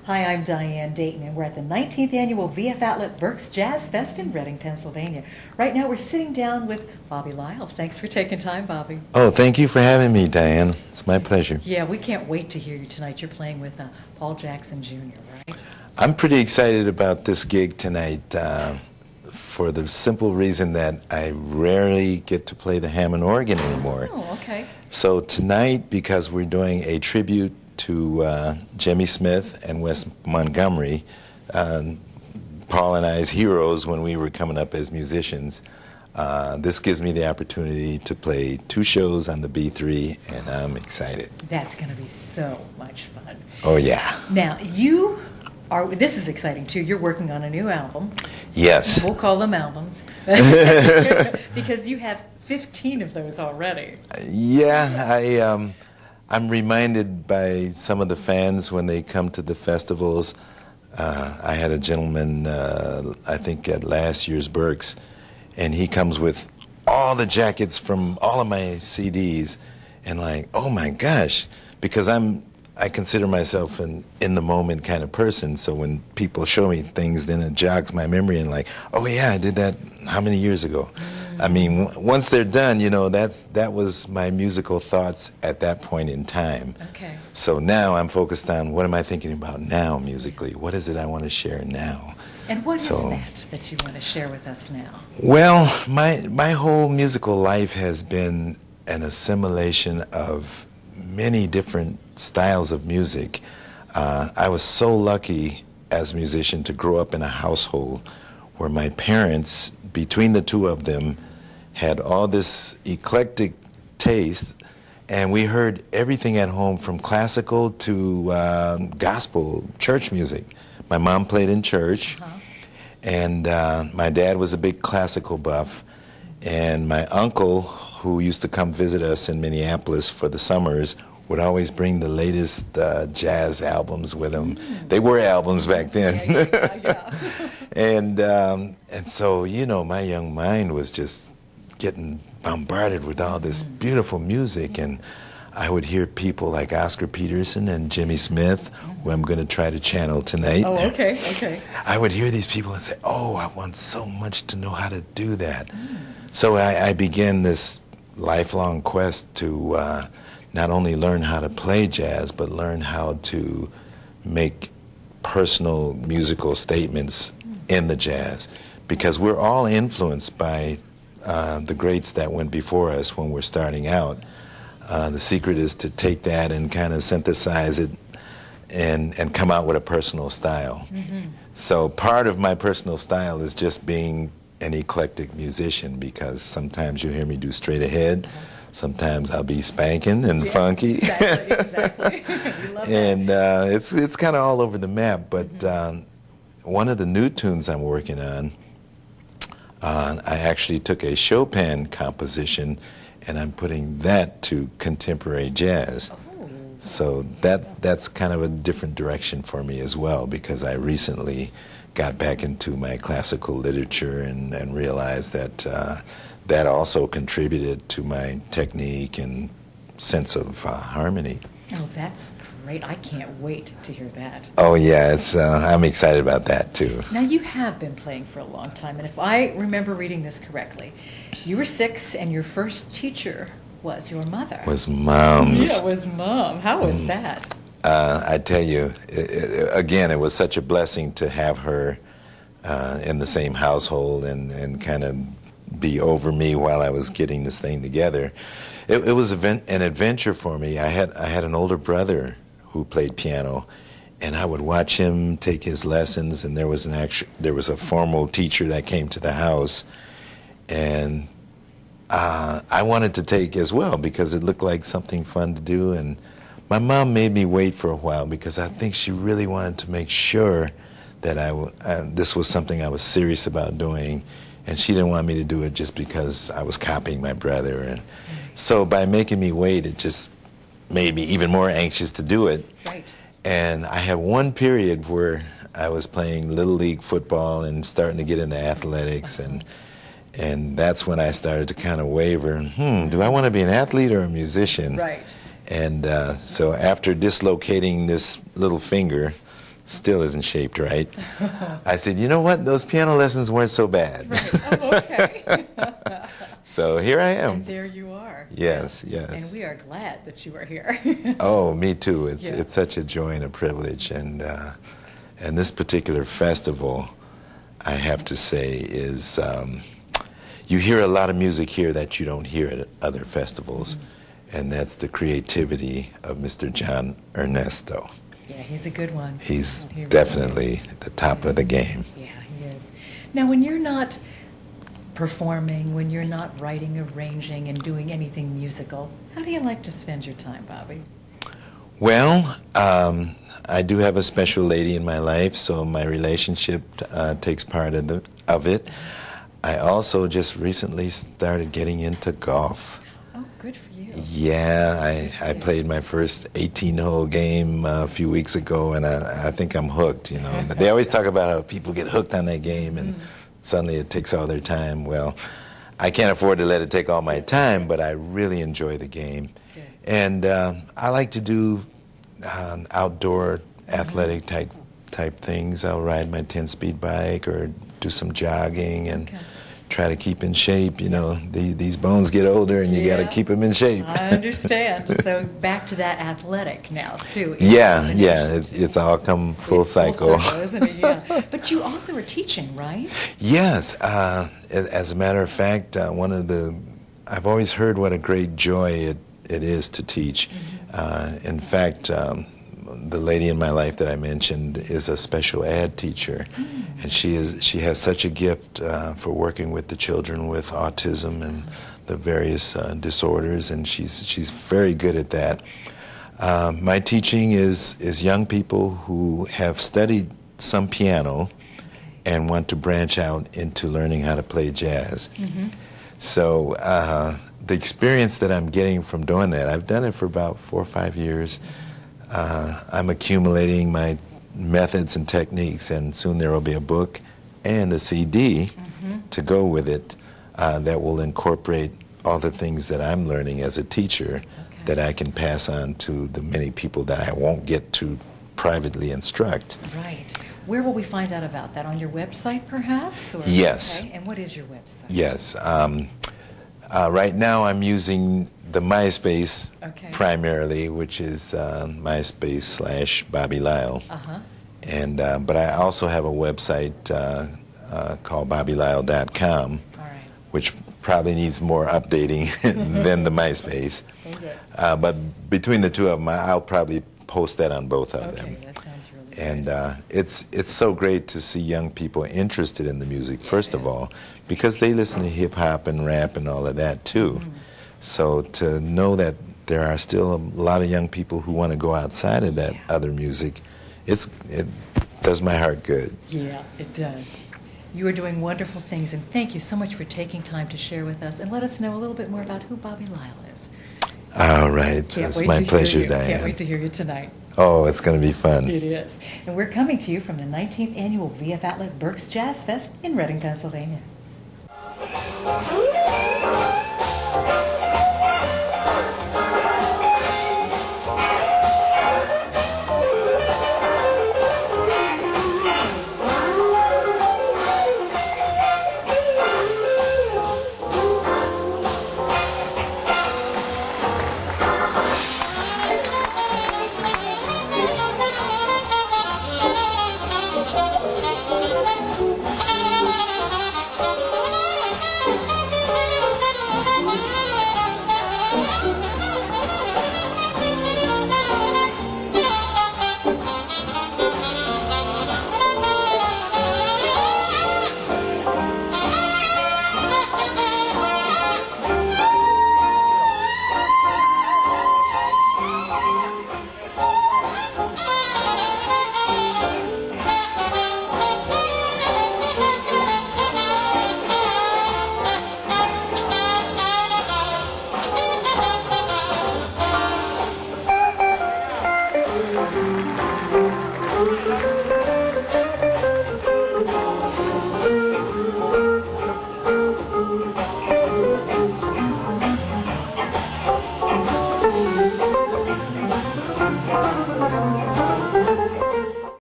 Hi, I'm Diane Dayton, and we're at the 19th Annual VF Outlet Berks Jazz Fest in Reading, Pennsylvania. Right now, we're sitting down with Bobby Lyle. Thanks for taking time, Bobby. Oh, thank you for having me, Diane. It's my pleasure. Yeah, we can't wait to hear you tonight. You're playing with Paul Jackson Jr., right? I'm pretty excited about this gig tonight for the simple reason that I rarely get to play the Hammond organ anymore. Oh, okay. So tonight, because we're doing a tribute to Jimmy Smith and Wes Montgomery, Paul and I's heroes when we were coming up as musicians, this gives me the opportunity to play 2 shows on the B3, and I'm excited. That's going to be so much fun. Oh, yeah. Now, this is exciting too, you're working on a new album. Yes. We'll call them albums. Because you have 15 of those already. Yeah, I'm reminded by some of the fans when they come to the festivals. I had a gentleman, I think at last year's Berks, and he comes with all the jackets from all of my CDs, and like, oh my gosh, because I consider myself an in-the-moment kind of person, so when people show me things, then it jogs my memory and like, oh yeah, I did that how many years ago? I mean, once they're done, that was my musical thoughts at that point in time. Okay. So now I'm focused on what am I thinking about now musically? What is it I want to share now? And what is that you want to share with us now? Well, my whole musical life has been an assimilation of many different styles of music. I was so lucky as a musician to grow up in a household where my parents, between the two of them, had all this eclectic taste, and we heard everything at home from classical to gospel, church music. My mom played in church, and my dad was a big classical buff, and my uncle, who used to come visit us in Minneapolis for the summers, would always bring the latest jazz albums with him. They were albums back then. Yeah. And so, my young mind was just getting bombarded with all this beautiful music, and I would hear people like Oscar Peterson and Jimmy Smith, who I'm going to try to channel tonight. Oh, okay. I would hear these people and say, oh, I want so much to know how to do that. So I began this lifelong quest to not only learn how to play jazz, but learn how to make personal musical statements in the jazz, because we're all influenced by the greats that went before us when we're starting out. The secret is to take that and kind of synthesize it and come out with a personal style. So part of my personal style is just being an eclectic musician, because sometimes you hear me do straight ahead, sometimes I'll be spanking and funky. Exactly. We love and that. it's kind of all over the map, but one of the new tunes I'm working on, I actually took a Chopin composition and I'm putting that to contemporary jazz. So that's kind of a different direction for me as well, because I recently got back into my classical literature and realized that that also contributed to my technique and sense of harmony. Oh, that's great. I can't wait to hear that. Oh yeah, I'm excited about that too. Now, you have been playing for a long time, and if I remember reading this correctly, you were 6 and your first teacher was your mother. Was Mom's. Yeah, it was Mom. How was that? I tell you, again, it was such a blessing to have her in the same household and kind of be over me while I was getting this thing together. It was an adventure for me. I had an older brother who played piano, and I would watch him take his lessons, and there was a formal teacher that came to the house, and I wanted to take as well because it looked like something fun to do. And my mom made me wait for a while because I think she really wanted to make sure that this was something I was serious about doing, and she didn't want me to do it just because I was copying my brother. And so by making me wait, it just made me even more anxious to do it. Right. And I had one period where I was playing Little League football and starting to get into athletics, and that's when I started to kind of waver. Do I want to be an athlete or a musician? Right. And so after dislocating this little finger still isn't shaped right. I said, you know what? Those piano lessons weren't so bad. Right. Oh, okay. So here I am. And there you are. Yes, Yeah. yes. And we are glad that you are here. Oh, me too. It's Yeah. it's such a joy and a privilege, and this particular festival, I have to say, is you hear a lot of music here that you don't hear at other festivals, and that's the creativity of Mr. John Ernesto. Yeah, he's a good one. He's He really definitely is. the top of the game. Yeah, he is. Now, when you're not performing, when you're not writing, arranging, and doing anything musical, how do you like to spend your time, Bobby? Well, I do have a special lady in my life, so my relationship takes part of it. I also just recently started getting into golf. Oh, good for you. Yeah, I played my first 18-hole game a few weeks ago, and I think I'm hooked, you know. But they always talk about how people get hooked on that game, and suddenly it takes all their time. Well, I can't afford to let it take all my time, but I really enjoy the game. Good. And I like to do outdoor athletic type things. I'll ride my 10-speed bike or do some jogging and try to keep in shape. You know, these bones get older, and you got to keep them in shape. I understand. So back to that athletic now, too. Yeah, it's all come full cycle. Full circle, isn't it? Yeah. But you also are teaching, right? Yes. As a matter of fact, I've always heard what a great joy it is to teach. In fact, the lady in my life that I mentioned is a special ed teacher, and she has such a gift for working with the children with autism and the various disorders, and she's very good at that. My teaching is young people who have studied some piano and want to branch out into learning how to play jazz. So the experience that I'm getting from doing that, I've done it for about 4 or 5 years. I'm accumulating my methods and techniques, and soon there will be a book and a CD to go with it that will incorporate all the things that I'm learning as a teacher that I can pass on to the many people that I won't get to privately instruct. Right. Where will we find out about that? On your website, perhaps? Or, Yes. Okay. And what is your website? Yes. Right now I'm using the MySpace primarily, which is MySpace/Bobby Lyle. And but I also have a website called BobbyLyle.com, which probably needs more updating than the MySpace. But between the two of them, I'll probably post that on both of them. That sounds really And it's so great to see young people interested in the music, first of all, because they listen to hip-hop and rap and all of that, too. So to know that there are still a lot of young people who want to go outside of that other music, it does my heart good. Yeah, it does. You are doing wonderful things, and thank you so much for taking time to share with us and let us know a little bit more about who Bobby Lyle is. All right. It's my pleasure, Diane. Can't wait to hear you tonight. Oh, it's going to be fun. It is. And we're coming to you from the 19th Annual VF Outlet Berks Jazz Fest in Reading, Pennsylvania.